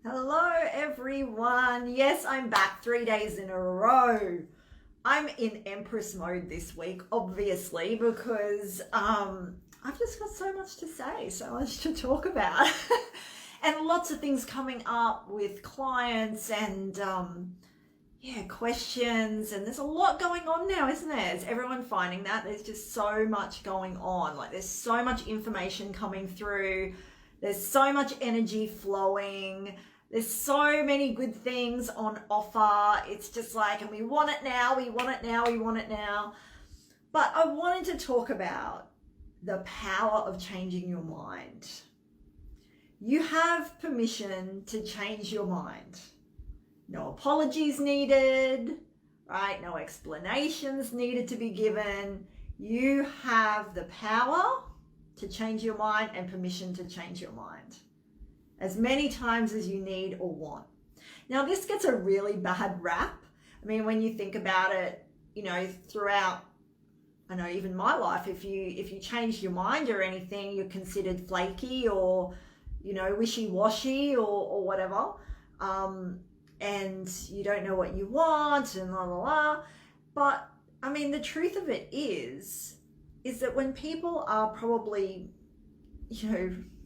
Hello everyone. Yes, I'm back 3 days in a row. I'm in Empress mode this week, obviously, because I've just got so much to say, so much to talk about. And lots of things coming up with clients and questions, and there's a lot going on now, isn't there? Is everyone finding that? There's just so much going on. Like there's so much information coming through. There's so much energy flowing. There's so many good things on offer. It's just like, and we want it now, we want it now, we want it now. But I wanted to talk about the power of changing your mind. You have permission to change your mind. No apologies needed, right? No explanations needed to be given. You have the power to change your mind and permission to change your mind as many times as you need or want. Now, this gets a really bad rap. I mean, when you think about it, throughout, I know even my life, if you change your mind or anything, you're considered flaky or, wishy-washy or whatever. And you don't know what you want and la la la. But I mean, the truth of it is that when people are probably,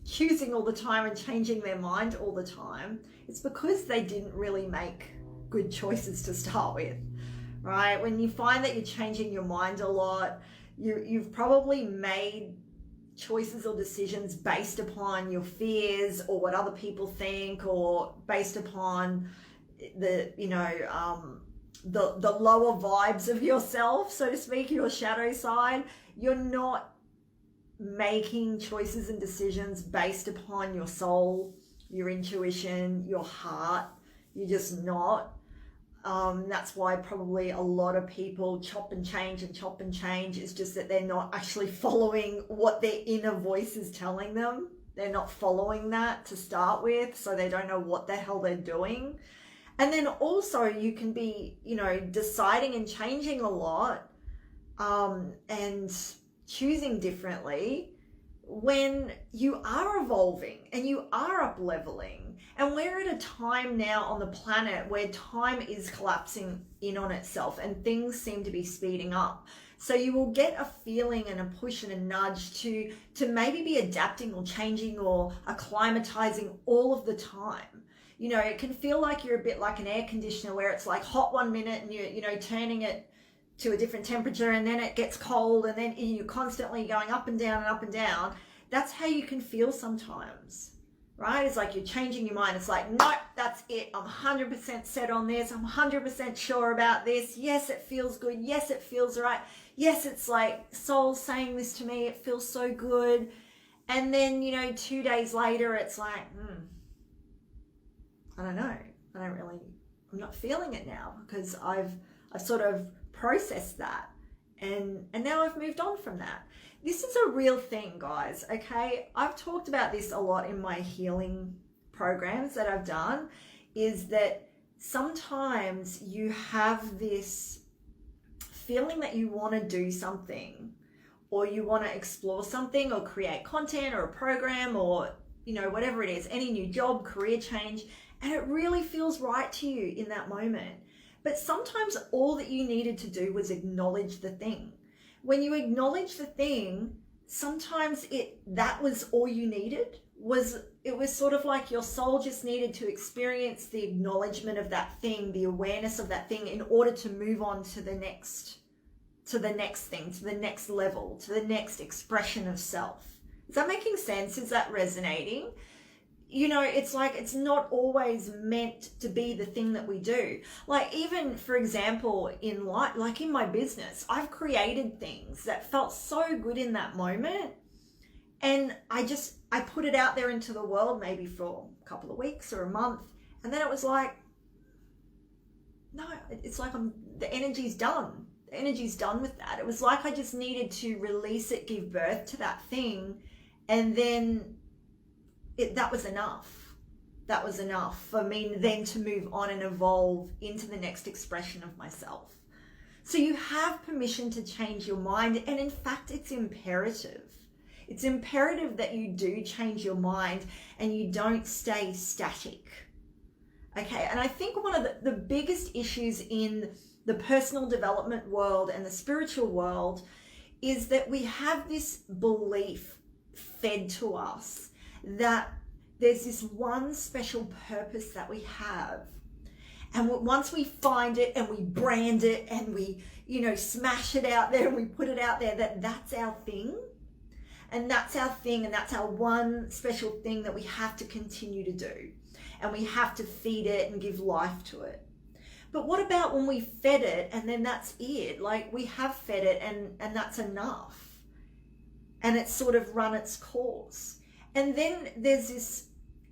choosing all the time and changing their mind all the time, it's because they didn't really make good choices to start with, right? When you find that you're changing your mind a lot, you've probably made choices or decisions based upon your fears or what other people think, or based upon the lower vibes of yourself, so to speak, your shadow side. You're not making choices and decisions based upon your soul, your intuition, your heart. You're just not. That's why probably a lot of people chop and change. It's just that they're not actually following what their inner voice is telling them. They're not following that to start with, so they don't know what the hell they're doing. And then also you can be, deciding and changing a lot and choosing differently when you are evolving and you are up leveling. And we're at a time now on the planet where time is collapsing in on itself and things seem to be speeding up. So you will get a feeling and a push and a nudge to maybe be adapting or changing or acclimatizing all of the time. It can feel like you're a bit like an air conditioner where it's like hot 1 minute and you're turning it to a different temperature, and then it gets cold, and then you're constantly going up and down and up and down. That's how you can feel sometimes, right? It's like you're changing your mind. It's like, nope, that's it. I'm 100% set on this. I'm 100% sure about this. Yes, it feels good. Yes, it feels right. Yes, it's like soul saying this to me. It feels so good. And then, 2 days later, it's like, I don't know. I'm not feeling it now because I've sort of processed that. And now I've moved on from that. This is a real thing, guys, okay? I've talked about this a lot in my healing programs that I've done, is that sometimes you have this feeling that you want to do something, or you want to explore something or create content or a program or, whatever it is, any new job, career change, and it really feels right to you in that moment. But sometimes all that you needed to do was acknowledge the thing. When you acknowledge the thing, sometimes that was all you needed. It was sort of like your soul just needed to experience the acknowledgement of that thing, the awareness of that thing, in order to move on to the next thing, to the next level, to the next expression of self. Is that making sense? Is that resonating? It's like it's not always meant to be the thing that we do. Like even, for example, in life, like in my business, I've created things that felt so good in that moment. And I put it out there into the world maybe for a couple of weeks or a month. And then it was like, no, it's like the energy's done. The energy's done with that. It was like I just needed to release it, give birth to that thing. And then that was enough. That was enough for me then to move on and evolve into the next expression of myself. So you have permission to change your mind. And in fact, it's imperative. It's imperative that you do change your mind and you don't stay static. Okay, and I think one of the biggest issues in the personal development world and the spiritual world is that we have this belief fed to us that there's this one special purpose that we have. And once we find it and we brand it and we, smash it out there and we put it out there, that's our thing. And that's our thing, and that's our one special thing that we have to continue to do. And we have to feed it and give life to it. But what about when we fed it and then that's it? Like, we have fed it and that's enough. And it's sort of run its course. And then there's this,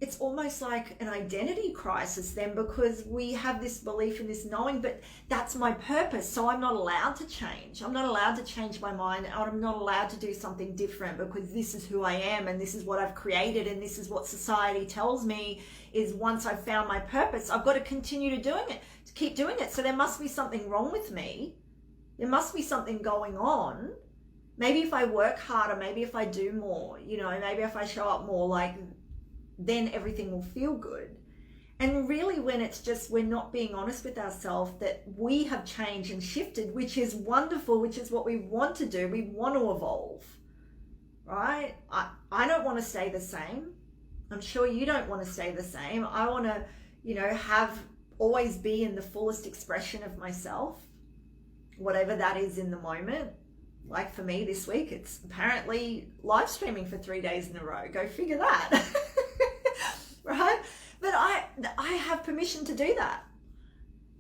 it's almost like an identity crisis then, because we have this belief and this knowing, but that's my purpose, so I'm not allowed to change. I'm not allowed to change my mind. I'm not allowed to do something different because this is who I am and this is what I've created and this is what society tells me is once I've found my purpose, I've got to continue to keep doing it. So there must be something wrong with me. There must be something going on. Maybe if I work harder, maybe if I do more, maybe if I show up more, like, then everything will feel good. And really, when it's just we're not being honest with ourselves that we have changed and shifted, which is wonderful, which is what we want to do. We want to evolve, right? I don't want to stay the same. I'm sure you don't want to stay the same. I want to, always be in the fullest expression of myself, whatever that is in the moment. Like for me this week, it's apparently live streaming for 3 days in a row. Go figure that. Right? But I have permission to do that.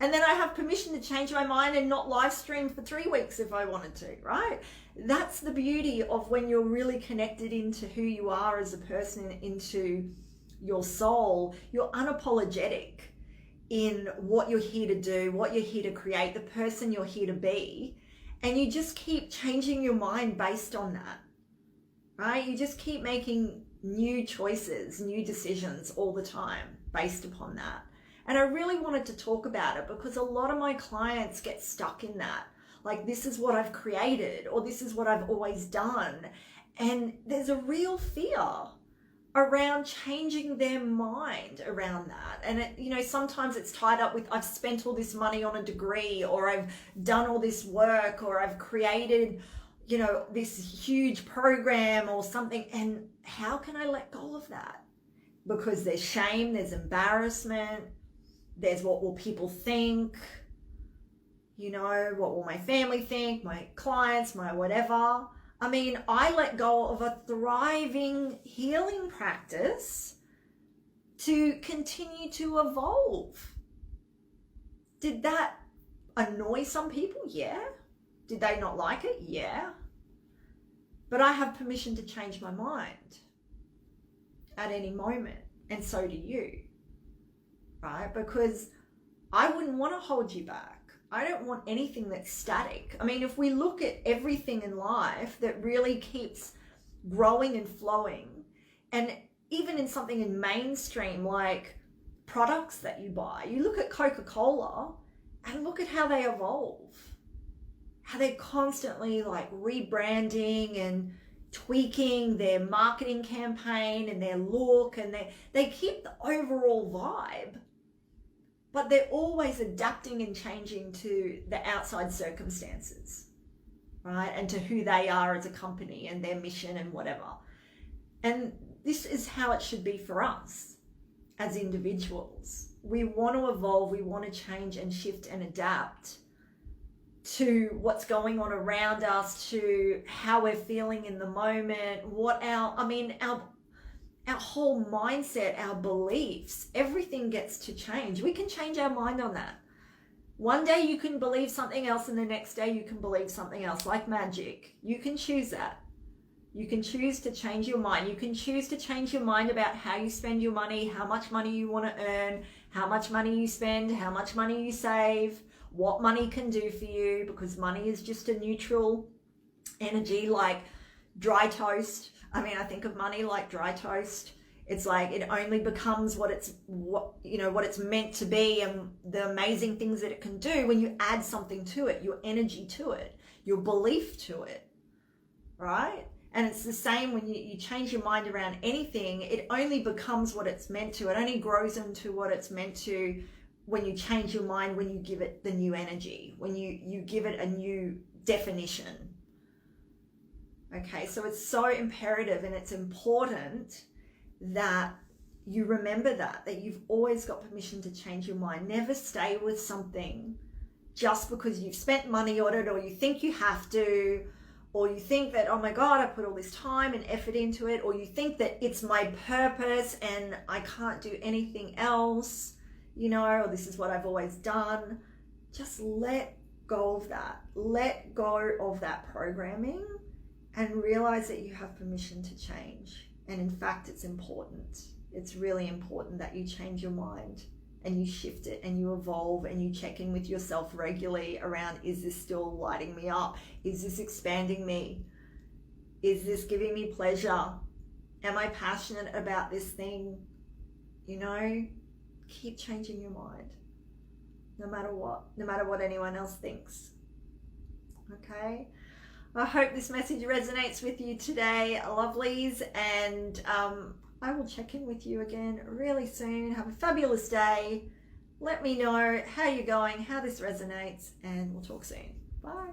And then I have permission to change my mind and not live stream for 3 weeks if I wanted to, right? That's the beauty of when you're really connected into who you are as a person, into your soul. You're unapologetic in what you're here to do, what you're here to create, the person you're here to be. And you just keep changing your mind based on that, right? You just keep making new choices, new decisions all the time based upon that. And I really wanted to talk about it because a lot of my clients get stuck in that. Like, this is what I've created, or this is what I've always done. And there's a real fear around changing their mind around that. And it, sometimes it's tied up with, I've spent all this money on a degree, or I've done all this work, or I've created, this huge program or something. And how can I let go of that? Because there's shame, there's embarrassment, there's what will people think, what will my family think, my clients, my whatever. I mean, I let go of a thriving healing practice to continue to evolve. Did that annoy some people? Yeah. Did they not like it? Yeah. But I have permission to change my mind at any moment, and so do you, right? Because I wouldn't want to hold you back. I don't want anything that's static. I mean, if we look at everything in life that really keeps growing and flowing, and even in something in mainstream like products that you buy, you look at Coca-Cola and look at how they evolve, how they're constantly like rebranding and tweaking their marketing campaign and their look, and they keep the overall vibe, but they're always adapting and changing to the outside circumstances, right? And to who they are as a company and their mission and whatever. And this is how it should be for us as individuals. We want to evolve, we want to change and shift and adapt to what's going on around us, to how we're feeling in the moment, our whole mindset, our beliefs, everything gets to change. We can change our mind on that. One day you can believe something else and the next day you can believe something else, like magic. You can choose that. You can choose to change your mind. You can choose to change your mind about how you spend your money, how much money you want to earn, how much money you spend, how much money you save, what money can do for you, because money is just a neutral energy, like dry toast. I mean, I think of money like dry toast. It's like it only becomes what it's meant to be, and the amazing things that it can do when you add something to it, your energy to it, your belief to it, right? And it's the same when you change your mind around anything, it only becomes what it's meant to. It only grows into what it's meant to when you change your mind, when you give it the new energy, when you give it a new definition. Okay, so it's so imperative and it's important that you remember that you've always got permission to change your mind. Never stay with something just because you've spent money on it, or you think you have to, or you think that, oh my God, I put all this time and effort into it, or you think that it's my purpose and I can't do anything else, you know, or this is what I've always done. Just let go of that. Let go of that programming and realize that you have permission to change. And in fact, it's important. It's really important that you change your mind and you shift it and you evolve and you check in with yourself regularly around, is this still lighting me up? Is this expanding me? Is this giving me pleasure? Am I passionate about this thing? You know, keep changing your mind, no matter what anyone else thinks. Okay? I hope this message resonates with you today, lovelies, and I will check in with you again really soon. Have a fabulous day. Let me know how you're going, how this resonates, and we'll talk soon. Bye.